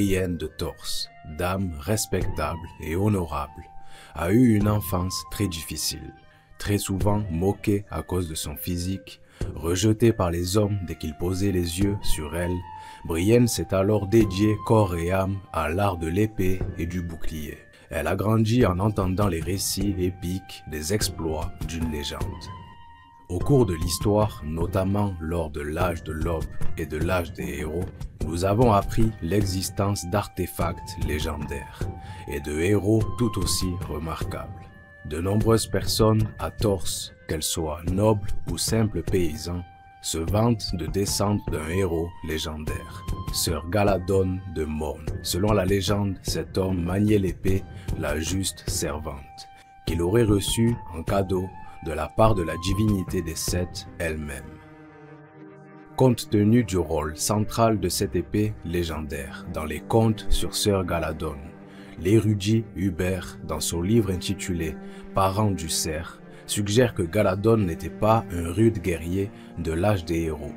Brienne de Torse, dame respectable et honorable, a eu une enfance très difficile, très souvent moquée à cause de son physique, rejetée par les hommes dès qu'ils posaient les yeux sur elle. Brienne s'est alors dédiée corps et âme à l'art de l'épée et du bouclier. Elle a grandi en entendant les récits épiques des exploits d'une légende. Au cours de l'histoire, notamment lors de l'âge de l'aube et de l'âge des héros, nous avons appris l'existence d'artefacts légendaires et de héros tout aussi remarquables. De nombreuses personnes à Torse, qu'elles soient nobles ou simples paysans, se vantent de descendre d'un héros légendaire, Sir Galadon de Morn. Selon la légende, cet homme maniait l'épée, la juste servante, qu'il aurait reçue en cadeau de la part de la divinité des Sept elle-même. Compte tenu du rôle central de cette épée légendaire dans les contes sur Sir Galadon, l'érudit Hubert, dans son livre intitulé « Parents du cerf », suggère que Galadon n'était pas un rude guerrier de l'âge des héros,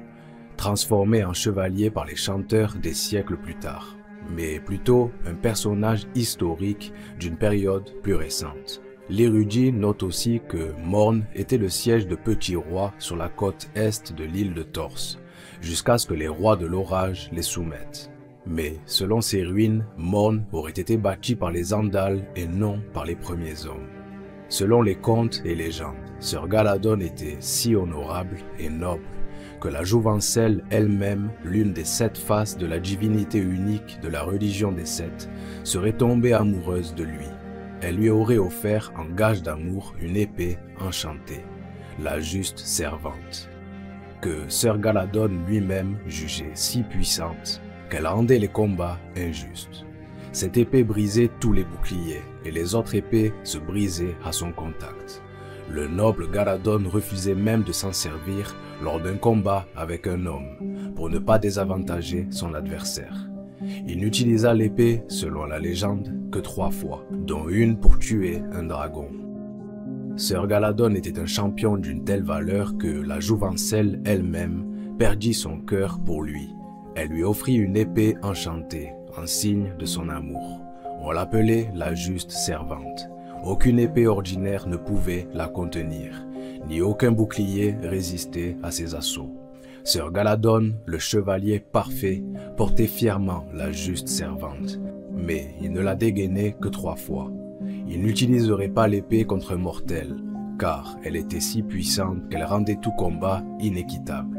transformé en chevalier par les chanteurs des siècles plus tard, mais plutôt un personnage historique d'une période plus récente. L'érudit note aussi que Morn était le siège de petits rois sur la côte est de l'île de Torse, jusqu'à ce que les rois de l'orage les soumettent. Mais selon ces ruines, Morn aurait été bâti par les Andals et non par les premiers hommes. Selon les contes et légendes, Sir Galadon était si honorable et noble que la Jouvencelle elle-même, l'une des 7 faces de la divinité unique de la religion des Sept, serait tombée amoureuse de lui. Elle lui aurait offert en gage d'amour une épée enchantée, la juste servante, que Sir Galadon lui-même jugeait si puissante qu'elle rendait les combats injustes. Cette épée brisait tous les boucliers et les autres épées se brisaient à son contact. Le noble Galadon refusait même de s'en servir lors d'un combat avec un homme pour ne pas désavantager son adversaire. Il n'utilisa l'épée, selon la légende, que 3 fois, dont une pour tuer un dragon. Sir Galadon était un champion d'une telle valeur que la Jouvencelle elle-même perdit son cœur pour lui. Elle lui offrit une épée enchantée, en signe de son amour. On l'appelait la juste servante. Aucune épée ordinaire ne pouvait la contenir, ni aucun bouclier résister à ses assauts. Sir Galadon, le chevalier parfait, portait fièrement la juste servante, mais il ne la dégainait que 3 fois. Il n'utiliserait pas l'épée contre un mortel, car elle était si puissante qu'elle rendait tout combat inéquitable.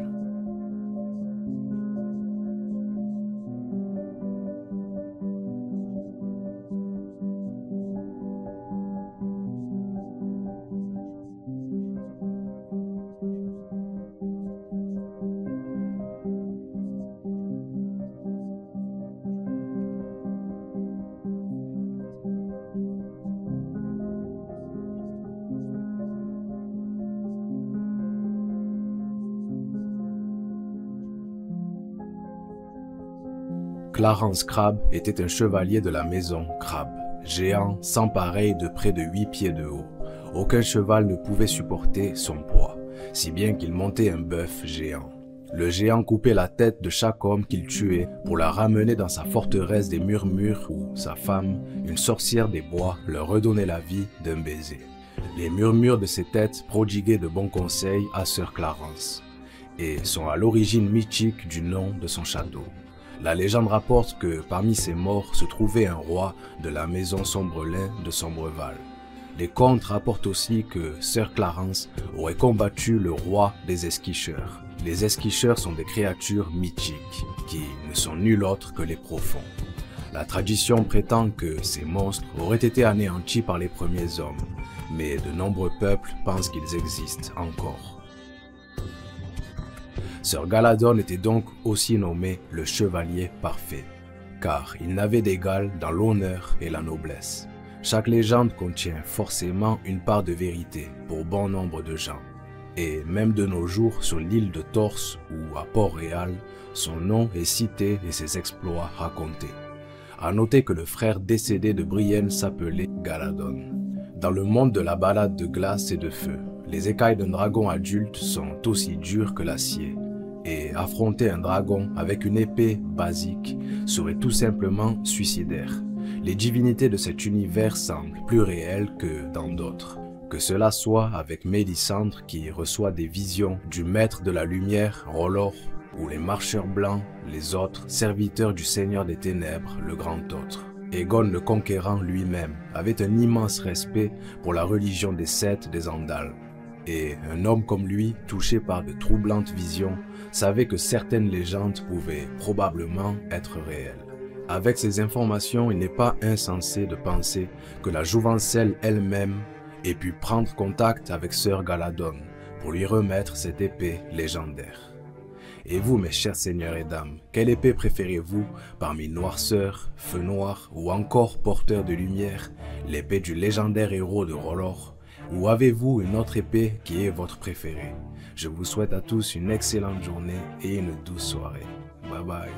Clarence Crabb était un chevalier de la maison Crabb, géant sans pareil de près de 8 pieds de haut. Aucun cheval ne pouvait supporter son poids, si bien qu'il montait un bœuf géant. Le géant coupait la tête de chaque homme qu'il tuait pour la ramener dans sa forteresse des Murmures où sa femme, une sorcière des bois, leur redonnait la vie d'un baiser. Les Murmures de ces têtes prodiguaient de bons conseils à Sir Clarence et sont à l'origine mythique du nom de son château. La légende rapporte que parmi ces morts se trouvait un roi de la maison Sombrelin de Sombreval. Les contes rapportent aussi que Sir Clarence aurait combattu le roi des Esquicheurs. Les Esquicheurs sont des créatures mythiques qui ne sont nul autre que les profonds. La tradition prétend que ces monstres auraient été anéantis par les premiers hommes, mais de nombreux peuples pensent qu'ils existent encore. Sir Galadon était donc aussi nommé le chevalier parfait, car il n'avait d'égal dans l'honneur et la noblesse. Chaque légende contient forcément une part de vérité pour bon nombre de gens, et même de nos jours sur l'île de Torse ou à Port-Réal, son nom est cité et ses exploits racontés. À noter que le frère décédé de Brienne s'appelait Galadon. Dans le monde de la balade de glace et de feu, les écailles d'un dragon adulte sont aussi dures que l'acier, Et affronter un dragon avec une épée basique serait tout simplement suicidaire. Les divinités de cet univers semblent plus réelles que dans d'autres. Que cela soit avec Mélisandre qui reçoit des visions du maître de la lumière, Rolor, ou les marcheurs blancs, les autres, serviteurs du Seigneur des Ténèbres, le Grand Autre. Aegon le Conquérant lui-même avait un immense respect pour la religion des Sept des Andals. Et un homme comme lui, touché par de troublantes visions, savait que certaines légendes pouvaient probablement être réelles. Avec ces informations, il n'est pas insensé de penser que la Jouvencelle elle-même ait pu prendre contact avec Sir Galadon pour lui remettre cette épée légendaire. Et vous, mes chers seigneurs et dames, quelle épée préférez-vous parmi Noirceur, Feu Noir ou encore Porteur de Lumière, l'épée du légendaire héros de Rolor? Ou avez-vous une autre épée qui est votre préférée? Je vous souhaite à tous une excellente journée et une douce soirée. Bye bye.